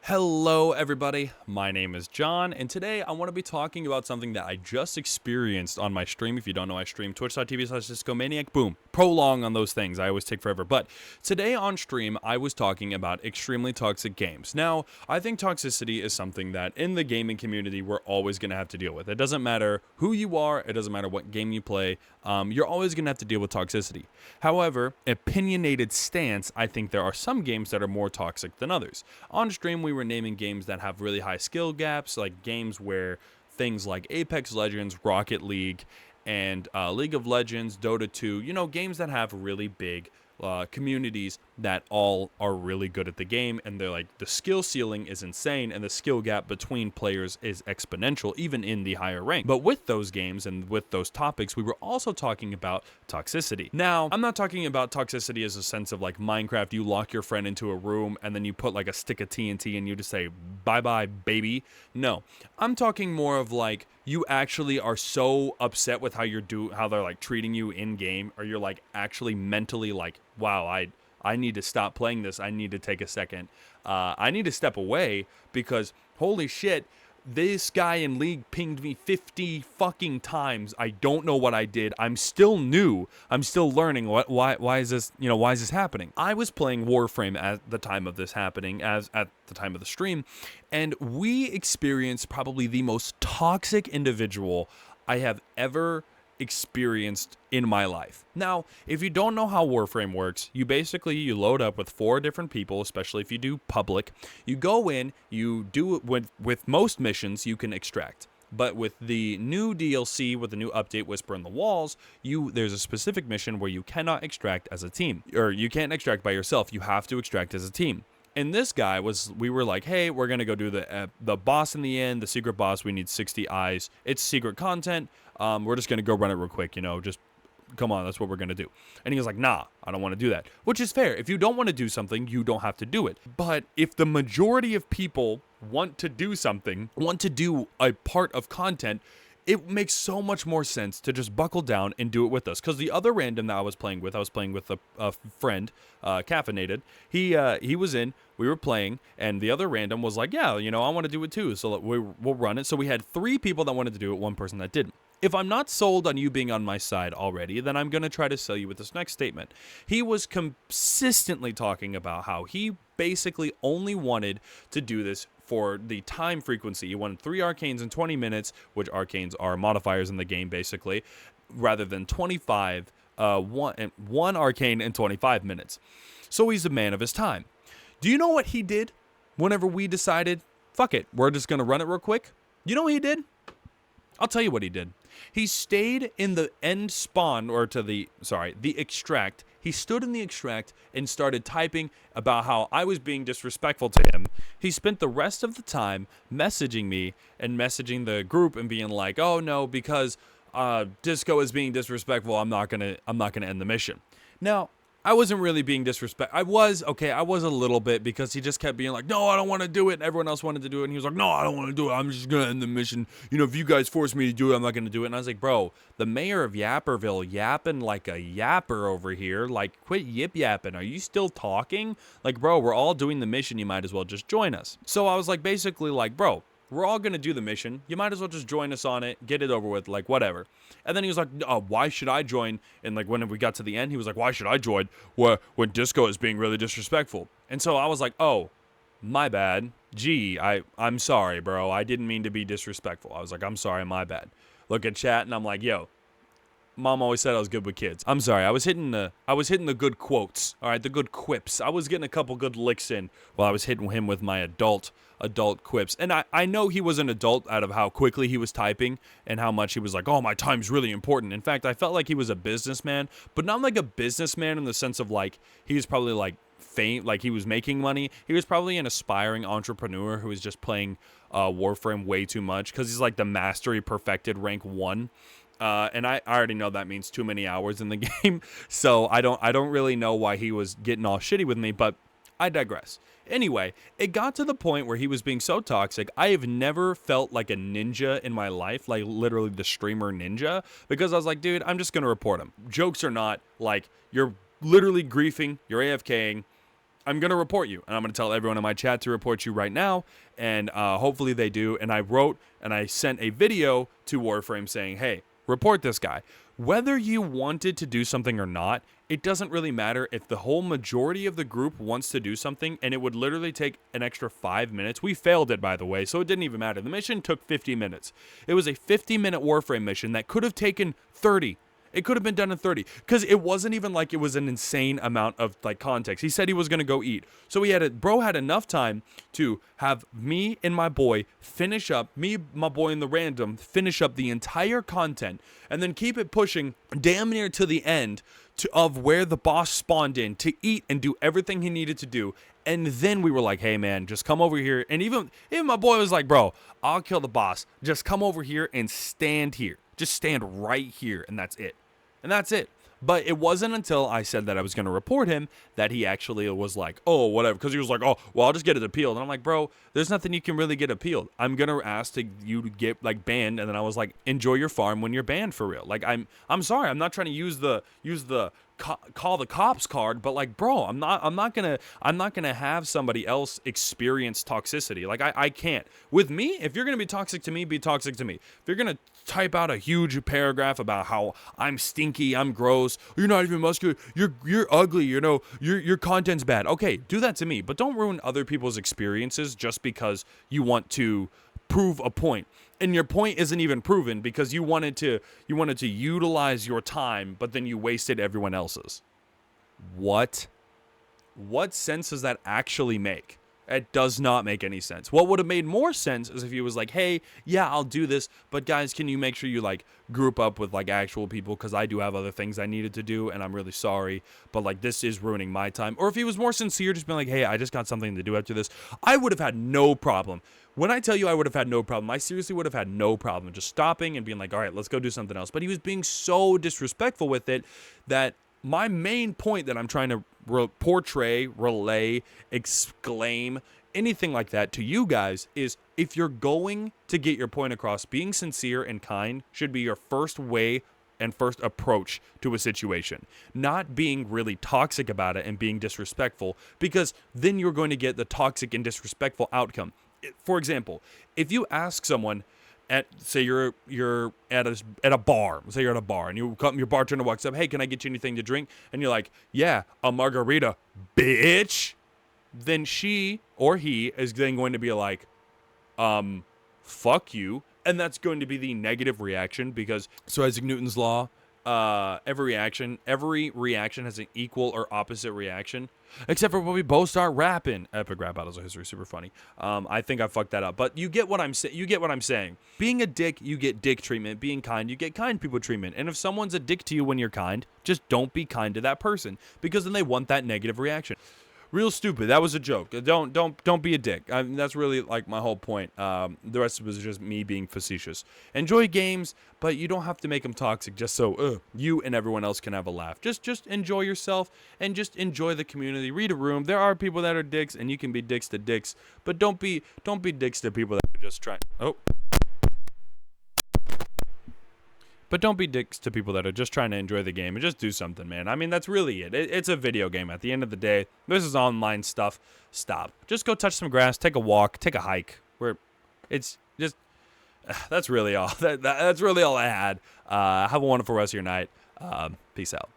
Hello everybody, my name is John, and today I want to be talking about something that I just experienced on my stream. If you don't know, I stream twitch.tv/discomaniac. Boom, prolong on those things, I always take forever. But today on stream, I was talking about extremely toxic games. Now, I think toxicity is something that in the gaming community, we're always going to have to deal with. It doesn't matter who you are, it doesn't matter what game you play, you're always going to have to deal with toxicity. However, opinionated stance, I think there are some games that are more toxic than others. On stream, we were naming games that have really high skill gaps, like games where things like Apex Legends, Rocket League, and League of Legends, Dota 2, games that have really big communities that all are really good at the game, and they're like, the skill ceiling is insane and the skill gap between players is exponential even in the higher rank. But with those games and with those topics, we were also talking about toxicity. Now, I'm not talking about toxicity as a sense of like Minecraft, you lock your friend into a room and then you put like a stick of TNT and you just say bye bye baby. No, I'm talking more of like you actually are so upset with how they're like treating you in game, or you're like actually mentally like, wow, I need to stop playing this. I need to take a second. I need to step away because holy shit, this guy in League pinged me 50 fucking times. I don't know what I did. I'm still new. I'm still learning. Why is this happening? I was playing Warframe at the time of this happening, as at the time of the stream, and we experienced probably the most toxic individual I have ever experienced in my life. Now, if you don't know how Warframe works, you load up with 4 different people, especially if you do public. You go in, you do it with most missions you can extract. But with the new DLC, with the new update, Whisper in the Walls, there's a specific mission where you cannot extract as a team, or you can't extract by yourself. You have to extract as a team. And this guy we were like, hey, we're going to go do the boss in the end, the secret boss. We need 60 eyes. It's secret content. We're just going to go run it real quick, just come on, that's what we're going to do. And he was like, nah, I don't want to do that. Which is fair. If you don't want to do something, you don't have to do it. But if the majority of people want to do something, want to do a part of content, it makes so much more sense to just buckle down and do it with us. Because the other random that I was playing with a friend, Caffeinated. He was in, we were playing, and the other random was like, yeah, I want to do it too, so we'll run it. So we had 3 people that wanted to do it, 1 person that didn't. If I'm not sold on you being on my side already, then I'm going to try to sell you with this next statement. He was consistently talking about how he basically only wanted to do this for the time frequency. He wanted 3 arcanes in 20 minutes, which arcanes are modifiers in the game basically, rather than 25, one arcane in 25 minutes. So he's a man of his time. Do you know what he did whenever we decided, fuck it, we're just going to run it real quick? You know what he did? I'll tell you what he did. He stayed in the end spawn, the extract. He stood in the extract and started typing about how I was being disrespectful to him. He spent the rest of the time messaging me and messaging the group and being like, oh no, because Disco is being disrespectful, I'm not gonna end the mission. Now, I wasn't really being disrespectful. I was a little bit, because he just kept being like, no, I don't want to do it. And everyone else wanted to do it. And he was like, no, I don't want to do it. I'm just going to end the mission. If you guys force me to do it, I'm not going to do it. And I was like, bro, the mayor of Yapperville yapping like a yapper over here. Like, quit yip-yapping. Are you still talking? Like, bro, we're all doing the mission. You might as well just join us. So I was like, basically like, bro, we're all going to do the mission. You might as well just join us on it. Get it over with. Like, whatever. And then he was like, why should I join? And like, when we got to the end, he was like, why should I join when Disco is being really disrespectful? And so I was like, oh, my bad. Gee, I'm sorry, bro. I didn't mean to be disrespectful. I was like, I'm sorry, my bad. Look at chat, and I'm like, yo, Mom always said I was good with kids. I'm sorry, I was hitting the good quotes, all right, the good quips. I was getting a couple good licks in while I was hitting him with my adult quips. And I know he was an adult out of how quickly he was typing and how much he was like, oh, my time's really important. In fact, I felt like he was a businessman, but not like a businessman in the sense of like he was probably like like he was making money. He was probably an aspiring entrepreneur who was just playing Warframe way too much, because he's like the mastery perfected rank 1. And I already know that means too many hours in the game, so I don't really know why he was getting all shitty with me, but I digress. Anyway, it got to the point where he was being so toxic. I have never felt like a ninja in my life, like literally the streamer ninja, because I was like, dude, I'm just gonna report him. Jokes or not, like, you're literally griefing, you're AFKing, I'm going to report you. And I'm going to tell everyone in my chat to report you right now. And hopefully they do. And I wrote and I sent a video to Warframe saying, hey, report this guy. Whether you wanted to do something or not, it doesn't really matter if the whole majority of the group wants to do something, and it would literally take an extra 5 minutes. We failed it, by the way, so it didn't even matter. The mission took 50 minutes. It was a 50-minute Warframe mission that could have taken 30. It could have been done in 30 because it wasn't even like it was an insane amount of like context. He said he was going to go eat. So bro had enough time to have me and my boy finish up, my boy and the random finish up the entire content and then keep it pushing damn near to the end of where the boss spawned in to eat and do everything he needed to do. And then we were like, hey man, just come over here. And even my boy was like, bro, I'll kill the boss. Just come over here and stand here. Just stand right here, and that's it. And that's it. But it wasn't until I said that I was going to report him that he actually was like, oh, whatever. Because he was like, oh, well, I'll just get it appealed. And I'm like, bro, there's nothing you can really get appealed. I'm going to ask you to get, like, banned. And then I was like, enjoy your farm when you're banned for real. Like, I'm sorry. I'm not trying to use the call the cops card, but like, bro, I'm not gonna have somebody else experience toxicity. Like I can't. With me, if you're gonna be toxic to me, be toxic to me. If you're gonna type out a huge paragraph about how I'm stinky, I'm gross, you're not even muscular, you're ugly, you know, your content's bad. Okay, do that to me, but don't ruin other people's experiences just because you want to prove a point. And your point isn't even proven because you wanted to utilize your time, but then you wasted everyone else's. What sense does that actually make? It does not make any sense. What would have made more sense is if he was like, hey, yeah, I'll do this, but guys, can you make sure you like group up with like actual people because I do have other things I needed to do and I'm really sorry, but like this is ruining my time. Or if he was more sincere, just being like, hey, I just got something to do after this, I would have had no problem. When I tell you I would have had no problem, I seriously would have had no problem just stopping and being like, all right, let's go do something else. But he was being so disrespectful with it that my main point that I'm trying to portray, relay, exclaim, anything like that to you guys is if you're going to get your point across, being sincere and kind should be your first way and first approach to a situation, not being really toxic about it and being disrespectful, because then you're going to get the toxic and disrespectful outcome. For example, if you ask someone say you're at a bar, say you're at a bar and your bartender walks up, hey, can I get you anything to drink? And you're like, yeah, a margarita, bitch. Then she or he is then going to be like, fuck you. And that's going to be the negative reaction because, so Isaac Newton's law, every reaction has an equal or opposite reaction, except for when we both start rapping. Epic rap battles of history, super funny. I think I fucked that up, but you get what I'm saying. You get what I'm saying. Being a dick, you get dick treatment. Being kind, you get kind people treatment. And if someone's a dick to you when you're kind, just don't be kind to that person because then they want that negative reaction. Real stupid. That was a joke. Don't be a dick. That's really like my whole point. The rest of it was just me being facetious. Enjoy games, but you don't have to make them toxic just so you and everyone else can have a laugh. Just enjoy yourself and just enjoy the community. Read a room. There are people that are dicks, and you can be dicks to dicks, but don't be dicks to people that are just trying. But don't be dicks to people that are just trying to enjoy the game and just do something, man. I mean, that's really it. It's a video game. At the end of the day, this is online stuff. Stop. Just go touch some grass, take a walk, take a hike. It's just, that's really all. That's really all I had. Have a wonderful rest of your night. Peace out.